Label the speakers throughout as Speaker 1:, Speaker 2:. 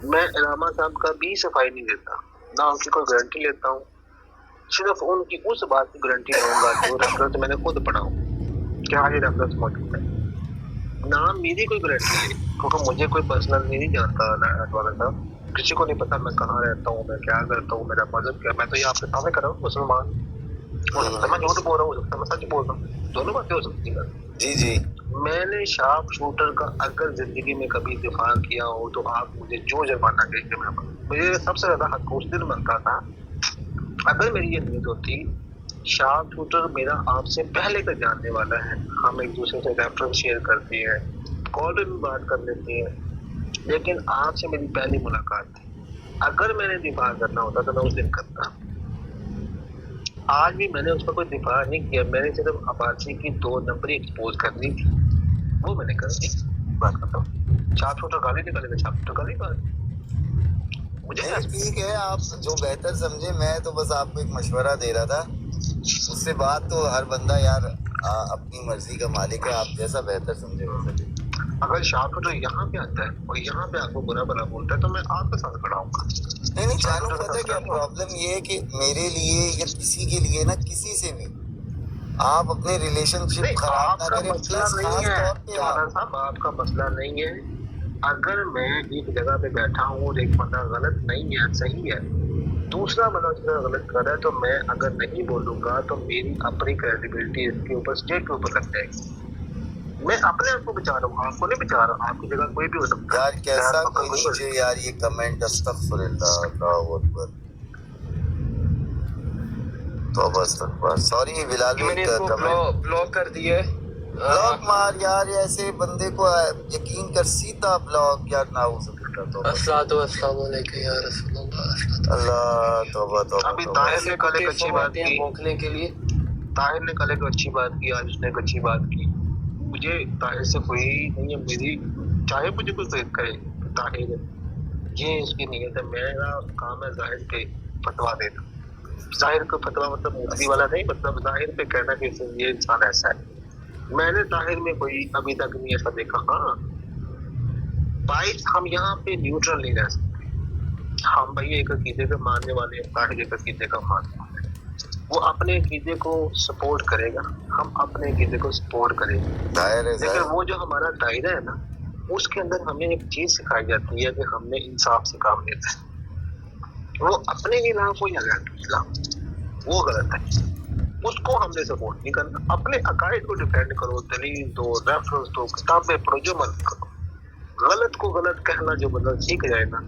Speaker 1: میں علامہ صاحب کا بھی صفائی نہیں دیتا، نہ ان کی کوئی گارنٹی لیتا ہوں، صرف ان کی اس بات کی گارنٹی لوں گا جو ریفرنس میں نے خود پڑھا ہوں کہ ہاں یہ ریفرنس موجود ہے، نہ میری کوئی گارنٹی لے، کیونکہ مجھے کوئی پرسنل نہیں جانتا والا صاحب، کسی کو نہیں پتا میں کہاں رہتا ہوں، میں کیا کرتا ہوں، میرا مذہب کیا، میں تو یہ آپ کے سامنے کر رہا ہوں، مسلمان ہو سکتا ہے میں جھوٹ بول رہا ہوں، ہو سکتا ہے میں سچ بول رہا ہوں، دونوں باتیں ہو سکتی ہیں۔
Speaker 2: جی جی،
Speaker 1: میں نے شارپ شوٹر کا اگر زندگی میں کبھی دفاع کیا ہو تو آپ مجھے جو جرمانہ دیں گے میں مجھے سب سے زیادہ حق اس دن بنتا تھا اگر میری یہ نیت ہوتی شارپ شوٹر میرا آپ سے پہلے کا جاننے والا ہے، ہم ایک دوسرے سے ریفرنس شیئر کرتے ہیں، کال پہ بھی بات کر لیتے ہیں، لیکن آپ سے میری پہلی ملاقات تھی، اگر میں نے دفاع کرنا ہوتا تو میں اس دن کرتا۔ آج بھی میں نے اس کا کوئی دفاع نہیں کیا، میں نے صرف آبادی کی 2 نمبر ایکسپوز کرنی تھی، وہ میں نے کر دی، بات کرتا ہوں، چھاپ چھوٹا گالی نکالے گا، چھاپ چھوٹا گالی بات مجھے
Speaker 2: ٹھیک ہے، آپ جو بہتر سمجھے، میں تو بس آپ کو ایک مشورہ دے رہا تھا، اس سے بات تو ہر بندہ یار اپنی مرضی کا مالک ہے، آپ جیسا بہتر سمجھے ویسا دے۔
Speaker 1: اگر شاپ چھوٹا یہاں پہ آتا ہے اور یہاں پہ آپ کو برا بلا بولتا ہے تو میں آپ کے ساتھ کھڑا ہوں گا۔
Speaker 2: نہیں چانو، پتہ ہے کیا پرابلم یہ ہے کہ میرے لیے یا کسی کے لیے نا، کسی سے بھی آپ اپنے ریلیشن شپ خراب نہ کریں،
Speaker 1: مسئلہ
Speaker 2: پلیز،
Speaker 1: نہیں
Speaker 2: خاص
Speaker 1: ہے
Speaker 2: طور پہ
Speaker 1: جوانا صاحب، آپ کا مسئلہ نہیں ہے، اگر میں ایک جگہ پہ بیٹھا ہوں اور ایک بندہ غلط نہیں ہے صحیح ہے، دوسرا بندہ اس طرح غلط کر رہا ہے تو میں اگر نہیں بولوں گا تو میری اپنی کریڈیبلٹی اس کے اوپر اسٹیج کے اوپر لگ جائے گی، میں اپنے آپ کو بچا رہا ہوں، آپ کو نہیں بچا رہا، آپ کی جگہ کوئی بھی ہو سکتا ہے
Speaker 2: یار کیسا کوئی نیچے یار یہ کمنٹ، استغفر اللہ، اللہ اکبر، توبہ استغفار، سوری بلال
Speaker 3: میں نے
Speaker 2: بھائی،
Speaker 3: اس کو بلاک کر دیا ہے۔
Speaker 2: بلاک مار یار، ایسے بندے کو یقین کر سیدھا بلاک یار، ناؤذ باللہ، توبہ
Speaker 3: السلام علیکم یا رسول اللہ،
Speaker 2: اللہ، توبہ توبہ
Speaker 1: ابھی
Speaker 2: توبہ۔
Speaker 1: طاہر نے کل ایک اچھی بات کی،
Speaker 3: بھونکنے کے لیے
Speaker 1: طاہر نے کل ایک اچھی بات کی، آج اس نے ایک اچھی بات کی، مجھے طاہر سے کوئی نہیں ہے، میری چاہے مجھے کوئی فیک کرے، طاہر یہ اس کی نیت ہے، میرا کام ہے ظاہر پہ فتوا دینا، ظاہر کو فتوا مطلب مفتی والا نہیں، مطلب ظاہر پہ کہنا کہ یہ انسان ایسا ہے، میں نے طاہر میں کوئی ابھی تک نہیں ایسا دیکھا۔ ہاں بھائی ہم یہاں پہ نیوٹرل نہیں رہ سکتے، ہم بھائی ایک عقیدے کے ماننے والے ہیں، طاہر ایک عقیدے کا ماننے والے ہیں، وہ اپنے عقیدے کو سپورٹ کرے گا، ہم اپنے عقیدے کو سپورٹ کریں گے، لیکن وہ جو ہمارا دائرہ ہے نا اس کے اندر ہمیں ایک چیز سکھائی جاتی ہے کہ ہم نے انصاف سے کام لینا ہے، وہ اپنے خلاف ہو یا غیر کے خلاف وہ غلط ہے، اس کو ہم نے سپورٹ نہیں کرنا، اپنے عقائد کو ڈیفینڈ کرو، دلیل دو، ریفرنس دو، کتابیں پڑھو، جو من کرو، غلط کو غلط کہنا جو بندہ سیکھ جائے نا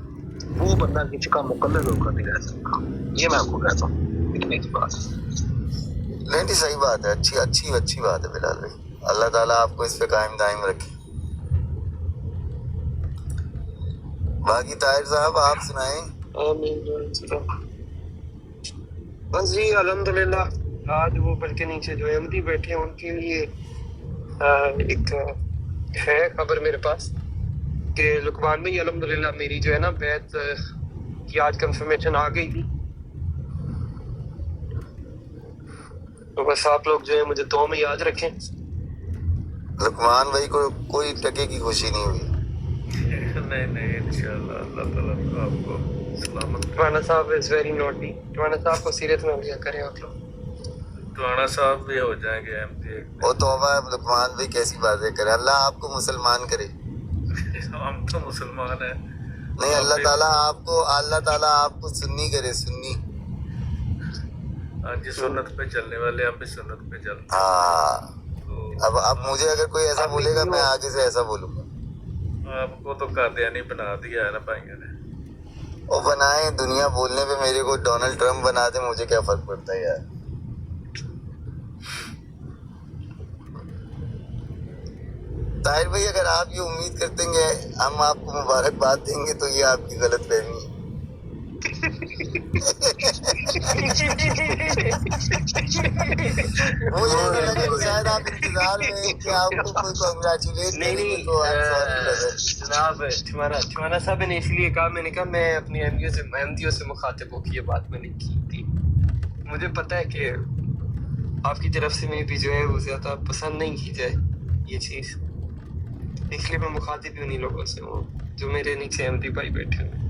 Speaker 1: وہ بندہ کسی کا مقلد ہو کر نہیں رہ سکتا، یہ میں آپ کو کہتا ہوں، اتنی سی بات
Speaker 2: نہیں نہیں، صحیح بات ہے، اچھی بات ہے بلال بھائی، اللہ تعالیٰ آپ کو اس پہ قائم دائم رکھے۔ باقی طاہر صاحب آپ سنائیں۔
Speaker 3: بس جی الحمدللہ، آج وہ اوپر کے نیچے جو احمدی بیٹھے ہیں ان کے لیے ایک ہے خبر میرے پاس کہ لقمان بھائی الحمدللہ میری جو ہے نا بیعت کی آج کنفرمیشن آ گئی تھی، تو بس آپ لوگ جو ہے مجھے دعا میں یاد رکھیں۔
Speaker 2: لقمان بھائی کو کوئی ٹکے کی خوشی نہیں ہوئی؟
Speaker 4: نہیں انشاءاللہ اللہ تعالیٰ آپ کو سلامت۔
Speaker 3: ٹوانا صاحب از ویری نوٹی، ٹوانا صاحب کو سیریت نہ لیا کریں آپ لوگ۔
Speaker 4: ٹوانا صاحب بھی ہو جائیں گے احمدی ایک
Speaker 2: وہ توبہ ہے، لقمان بھائی کیسی باتیں کرے، اللہ آپ کو مسلمان کرے۔
Speaker 4: ہم تو مسلمان ہیں،
Speaker 2: نہیں، اللہ تعالیٰ آپ کو سنی کرے، سنی۔
Speaker 4: ہاں جی، سنت پہ چلنے والے، ہم بھی سنت پہ چلتے ہیں۔
Speaker 2: ہاں، اب مجھے اگر کوئی ایسا بولے گا میں آگے سے ایسا بولوں گا۔
Speaker 4: آپ کو تو قادیانی بنا دیا ہے نا بھائیوں نے۔
Speaker 2: وہ بنائیں، دنیا بولنے پہ میرے کو ڈونلڈ ٹرمپ بنا دے، مجھے کیا فرق پڑتا ہے یار۔ طاہر بھائی اگر آپ یہ امید کرتے ہیں کہ ہم آپ کو مبارکباد دیں گے تو یہ آپ کی غلط فہمی ہے۔ مجھے ایسا لگا کہ شاید آپ انتظار میں ہیں کہ آپ کو کوئی کنگریچولیٹ کریں گے تو I'm sorry brother۔
Speaker 3: جناب چوانا صاحب نے اس لیے کہا، میں نے کہا میں اپنی احمدیوں سے مخاطب ہو کے یہ بات میں نے کی تھی، مجھے پتہ ہے کہ آپ کی طرف سے میں بھی جو ہے وہ زیادہ پسند نہیں کی جائے یہ چیز، اس لیے میں مخاطب ہی انہیں لوگوں سے ہوں جو میرے نیچے احمدی بھائی بیٹھے ہیں۔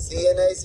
Speaker 2: CNIC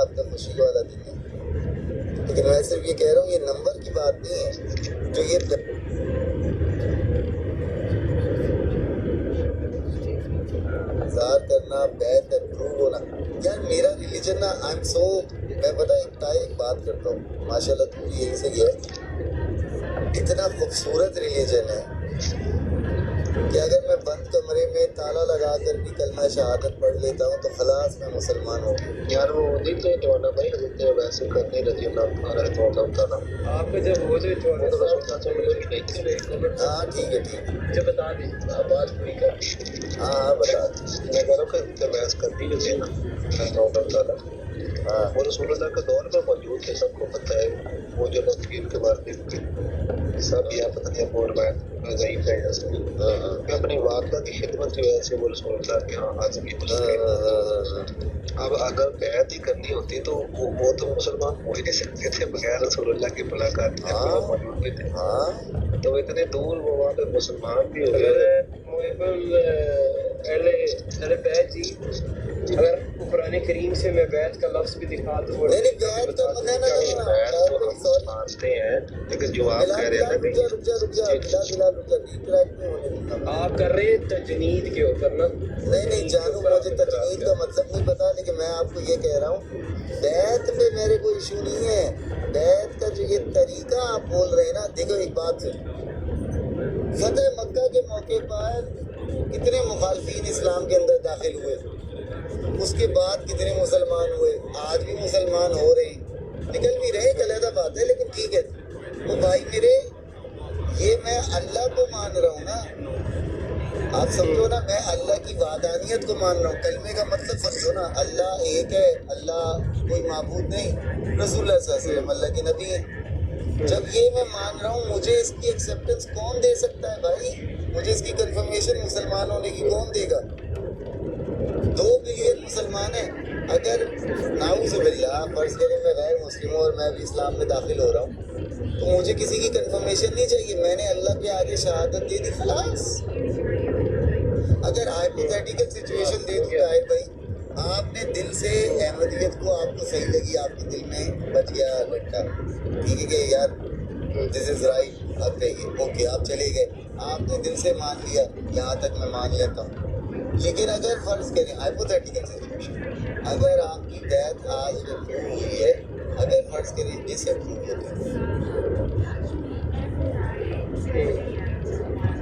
Speaker 2: آپ کا خوشی والا دن ہے. لیکن میں صرف یہ کہہ رہا ہوں یہ نمبر کی بات نہیں ہے جو یہ انتظار کرنا, بیعت اپروو ہونا. یار میرا ریلیجن نا آئی ایم سو, میں پتہ ایک بات کرتا ہوں, ماشاء اللہ تو یہیں سے گیا ہے, اتنا خوبصورت ریلیجن ہے کہ اگر میں بند کمرے میں تالا لگا کر بھی کلمہ شہادت پڑھ لیتا ہوں تو خلاص میں مسلمان ہوں.
Speaker 1: یار وہ نہیں تھے جوانا بھائی, حضرت ویسے کرنے رضی اللہ تعالیٰ
Speaker 3: آپ کو جب ہو جائے
Speaker 1: وہ تو رسول اللہ صلی اللہ علیہ وسلم نہیں تھے.
Speaker 2: ہاں ٹھیک ہے ٹھیک ہے,
Speaker 3: مجھے بتا دیجیے.
Speaker 1: آواز پوری کر دی.
Speaker 2: ہاں بتا دیں.
Speaker 1: میں کہہ رہا ہوں کہ حضرت ویس کر دی جو تھے نا رضی اللہ تعالیٰ,
Speaker 2: ہاں
Speaker 1: وہ رسول اللہ کے دور میں موجود تھے, سب کو پتہ ہے. وہ جو لوگ پیر کے بارے میں سب یا پتہ نہیں وہ روایت ضعیف ہے جیسے کہ اپنی والدہ کی خدمت کی وجہ سے وہ رسول اللہ کے یہاں حاضر ہوئے. اب اگر بیعت ہی کرنی ہوتی تو وہ تو مسلمان ہو ہی نہیں سکتے تھے بغیر رسول اللہ کی ملاقات کے. موجود بھی تھے
Speaker 2: ہاں
Speaker 1: تو اتنے دور وہ وہاں پہ مسلمان بھی ہو
Speaker 3: اگر
Speaker 1: گئے.
Speaker 3: محب اہل بیت جی, اگر قرآن کریم سے میں بیت کا لفظ بھی دکھا دوں
Speaker 2: نہیں نہیں, بیعت کا مطلب ہے
Speaker 1: بیعت تو ہم مانتے ہیں لیکن جو آپ کہہ رہے ہیں نا کہ
Speaker 3: آپ کر رہے ہیں تجنید کے اوپر نا.
Speaker 2: نہیں جانو, مجھے تجنید کا مطلب نہیں پتا, لیکن میں آپ کو یہ کہہ رہا ہوں بیعت پہ میرے کوئی ایشو نہیں ہے. بیعت کا جو یہ طریقہ آپ بول رہے ہیں نا, دیکھو ایک بات ہے, فتح مکہ کے موقع پر کتنے مخالفین اسلام کے اندر داخل ہوئے, اس کے بعد کتنے مسلمان ہوئے, آج بھی مسلمان ہو رہے ہیں, نکل بھی رہے, ایک علیحدہ بات ہے. لیکن ٹھیک ہے وہ بھائی میرے, یہ میں اللہ کو مان رہا ہوں نا, آپ سمجھو نا, میں اللہ کی وحدانیت کو مان رہا ہوں. کلمے کا مطلب سمجھو نا, اللہ ایک ہے, اللہ کوئی معبود نہیں, رسول اللہ صلی اللہ علیہ وسلم اللہ کے نبی ہیں. جب یہ میں مان رہا ہوں, مجھے اس کی ایکسیپٹنس کون دے سکتا ہے بھائی؟ مجھے اس کی کنفرمیشن مسلمان ہونے کی کون دے گا؟ 2 بلین مسلمان ہیں. اگر نعوذ باللہ فرض کریں میں غیر مسلم ہوں اور میں بھی اسلام میں داخل ہو رہا ہوں تو مجھے کسی کی کنفرمیشن نہیں چاہیے, میں نے اللہ کے آگے شہادت دے دی, خلاص. اگر ہائپوتھیٹیکل سچویشن دے دی طاہر بھائی, آپ نے دل سے احمدیت کو آپ کو صحیح لگی, آپ کے دل میں بچ گیا لٹکا, ٹھیک ہے کہ یار دس از رائٹ, آپ کہیے اوکے, آپ چلے گئے, آپ نے دل سے مان لیا, یہاں تک میں مان لیتا ہوں. لیکن اگر فرض کریں ہائپوتھیٹیکل سچویشن, اگر آپ کی بیعت آج اپروو ہوئی ہے, اگر فرض کریں ڈس اپروو ہوتی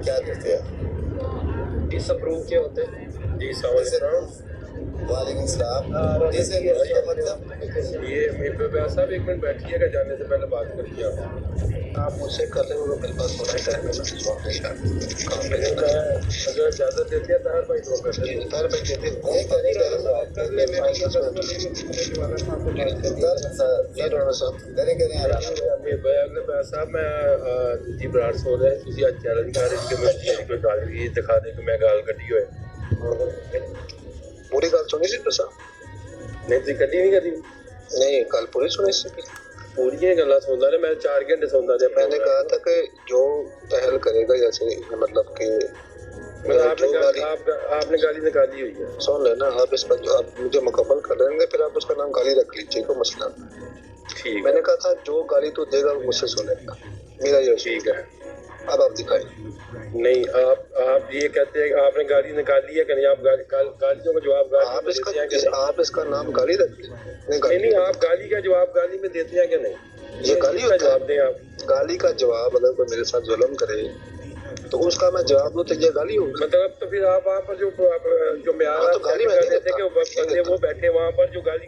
Speaker 2: کیا کرتے ہیں؟
Speaker 3: ڈس اپروو کیا ہوتے ہیں؟
Speaker 4: جی السلام علیکم.
Speaker 2: وعلیکم السلام. ڈس اپروو کا مطلب
Speaker 4: یہ میرے صاحب ایک منٹ بیٹھیے گا, جانے سے پہلے بات کریے
Speaker 1: آپ مجھ سے کر لیں, وہ میرے پاس ہونا ہے ٹائم میں
Speaker 4: اگر اجازت دیتے ہیں طاہر بھائی تو کر
Speaker 1: جی طاہر بھائی دیتے ہیں.
Speaker 2: نہیں کریں کریں آرام
Speaker 4: صاحب میں جی براڑ سو رہے ہیں, تھی اج چیلنج کر رہے کہ میں کوئی گل بھی دکھا دے کہ میں گال کٹی ہوئے.
Speaker 1: پوری گل سنی سی تسا؟
Speaker 4: نہیں تھی کٹی نہیں کری,
Speaker 1: نہیں گل پوری سنی سی.
Speaker 4: پوری گلا سنتا رہا, میں 4 گھنٹے سنتا رہا.
Speaker 1: میں نے کہا تھا کہ جو پہل کرے گا, جیسے مطلب کہ
Speaker 4: آپ نے گالی نکالی ہوئی ہے,
Speaker 1: سن لینا آپ, اس پر آپ مجھے مکمل کر رہے ہیں, پھر آپ اس کا نام گالی رکھ لیجیے, کوئی مسئلہ نہیں. میں نے کہا تھا جو گالی تو دے گا وہ مجھ سے سنے گا, میرا یہ ٹھیک ہے. اب آپ دکھائیں.
Speaker 4: نہیں آپ یہ کہتے ہیں آپ نے گالی نکالی ہے کہ نہیں, آپ گالیوں کا جواب
Speaker 1: آپ اس کا نام گالی رکھ لیں.
Speaker 4: نہیں, آپ گالی کا جواب گالی میں دیتے ہیں کہ نہیں؟
Speaker 1: یہ گالی کا
Speaker 4: جواب دیں آپ.
Speaker 1: گالی کا جواب اگر کوئی میرے ساتھ ظلم کرے تو اس کا میں جواب دوں تو یہ گالی ہوگی.
Speaker 4: مطلب تو پھر آپ وہاں پر جو معیار تھے کہ بندے وہ بیٹھے وہاں پر جو گالی,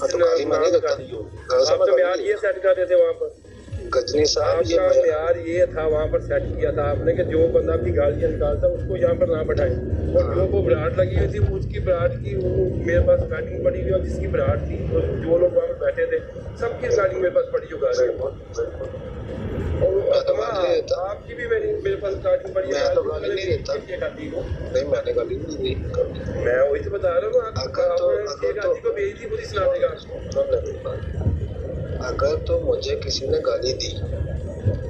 Speaker 4: آپ تو معیار یہ سیٹ کرتے تھے وہاں پر.
Speaker 1: گجنی صاحب
Speaker 4: آپ کا معیار یہ تھا وہاں پر سیٹ کیا تھا آپ نے کہ جو بندہ اپنی گالیاں نکالتا اس کو یہاں پر نہ بٹھائیں, اور جو وہ براٹ لگی ہوئی تھی اس کی براٹ کی میرے پاس بیٹنگ پڑی ہوئی, اور جس کی براٹ تھی جو لوگ وہاں پر بیٹھے تھے سب کی گالی میرے پاس پڑی ہو گالی, اور آپ کی بھی میرے پاس گالی پڑی ہے.
Speaker 1: نہیں میں نے گالی نہیں دی,
Speaker 4: میں وہی تو بتا رہا ہوں, آپ کو بھیج دی خود ہی سنانے کا.
Speaker 1: اگر تو مجھے کسی نے گالی دی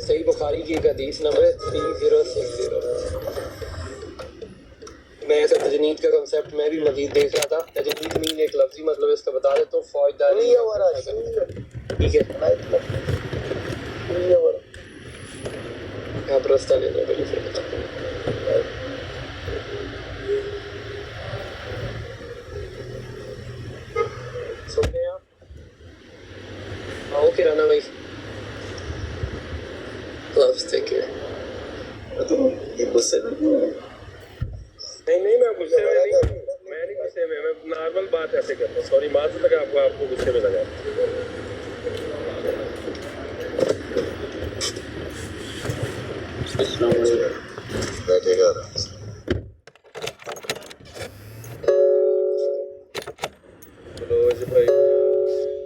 Speaker 3: صحیح بخاری کی ایک حدیث نمبر 3060. میں ایسا تجنید کا کنسیپٹ میں بھی مزید دیکھ رہا تھا. تجنید مین ایک لفظی مطلب اس کا بتا دیتا ہوں. فوجداری. ٹھیک ہے آپ راستہ لے لیں پہلے پھر بتاتا ہوں. سنتے ہیں آپ. اوکے رانا بھائی. Loves take care.
Speaker 2: یہ غصے میں کیوں ہے؟
Speaker 4: نہیں میں غصے میں نہیں. میں نہیں غصے میں نارمل بات ایسے کرتا ہوں. سوری معذرت لگا آپ کو غصے میں لگا.
Speaker 2: السلام علیکم. بیٹھے گا آرام سے.
Speaker 4: فیروز بھائی.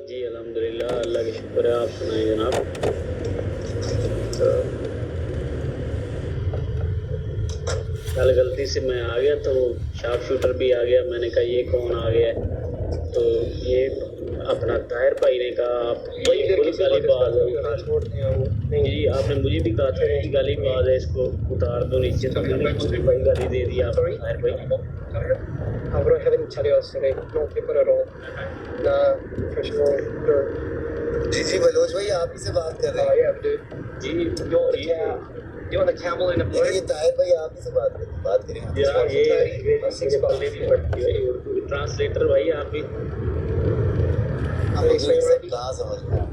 Speaker 5: جی الحمدللہ اللہ کا شکر ہے. آپ سنائیں جناب. کل غلطی سے میں آ گیا تو شارپ شوٹر بھی آ گیا. میں نے کہا یہ کون آ گیا ہے تو یہ اپنا طاہر بھائی نے کہا آپ
Speaker 3: وہی ادھر
Speaker 5: بڑی
Speaker 3: کسی
Speaker 5: گالی باز ہو.
Speaker 3: چھوڑ دیا وہ.
Speaker 5: جی آپ نے مجھے بھی کہا تھا کہ گالی باز ہے اس کو اتار دو نیچے. تو میں نے بھائی گالی دے دی آپ کو طاہر بھائی.
Speaker 3: I don't have any chalios today. No paper at all. Nah, professional.
Speaker 2: جی جی بلوچ بھائی آپ ہی سے بات کر رہے ہیں.
Speaker 3: Yeah, dude.
Speaker 5: G
Speaker 3: You want the camel in the
Speaker 2: لیکن
Speaker 3: blood?
Speaker 2: یہ طاہر بھائی آپ ہی سے بات کریں. بات کریں آپ.
Speaker 5: یار یہ پڑھنے بھی پڑتی ہے اردو ٹرانسلیٹر بھائی آپ بھی.
Speaker 2: ہم اردو سے کہاں سمجھ رہے ہیں.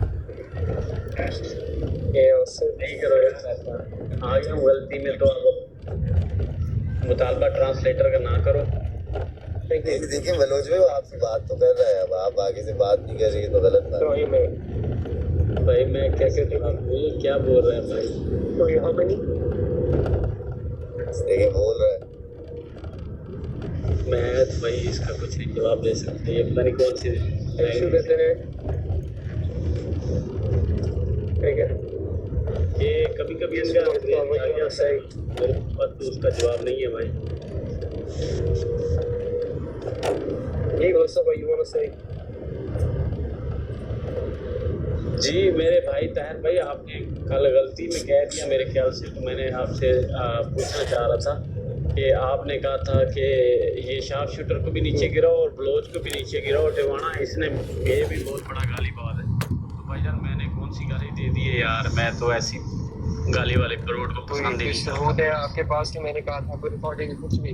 Speaker 3: Yeah, so
Speaker 5: نہیں کرو یار ایسا. آ گیا ہوں غلطی میں تو اب مطالبہ ٹرانسلیٹر کا نہ کرو.
Speaker 2: دیکھیں بلوچ بھائی وہ آپ سے بات تو کر رہا ہے. اب آپ آگے سے بات نہیں کر رہی ہے تو غلط بات ہے.
Speaker 5: بھائی میں کیسے یہ کیا بول رہا ہے بھائی.
Speaker 3: how many?
Speaker 2: دیکھیں بول رہا ہے.
Speaker 5: میں بھائی اس کا کچھ نہیں جواب دے سکتے. یہ پتہ نہیں کون سی
Speaker 3: ایشو کہتے ہیں. ٹھیک ہے.
Speaker 5: یہ کبھی کبھی ان کا میرے پاس تو اس کا جواب نہیں ہے بھائی.
Speaker 3: یہ also what you want to say.
Speaker 5: جی میرے بھائی طاہر بھائی آپ نے کل غلطی میں کہہ دیا میرے خیال سے. تو میں نے آپ سے پوچھنا چاہ رہا تھا کہ آپ نے کہا تھا کہ یہ شارپ شوٹر کو بھی نیچے گراؤ اور بلوچ کو بھی نیچے گراؤ. ٹیوانا اس نے یہ بھی بہت بڑا گالی باز ہے. تو بھائی جان میں نے کون سی گالی دے دی ہے یار. میں تو ایسی گالی والے کروڑ کو پسند ہی نہیں کرتا.
Speaker 3: ثبوت ہے آپ کے پاس کہ میں نے کہا تھا کوئی ریکارڈنگ کچھ بھی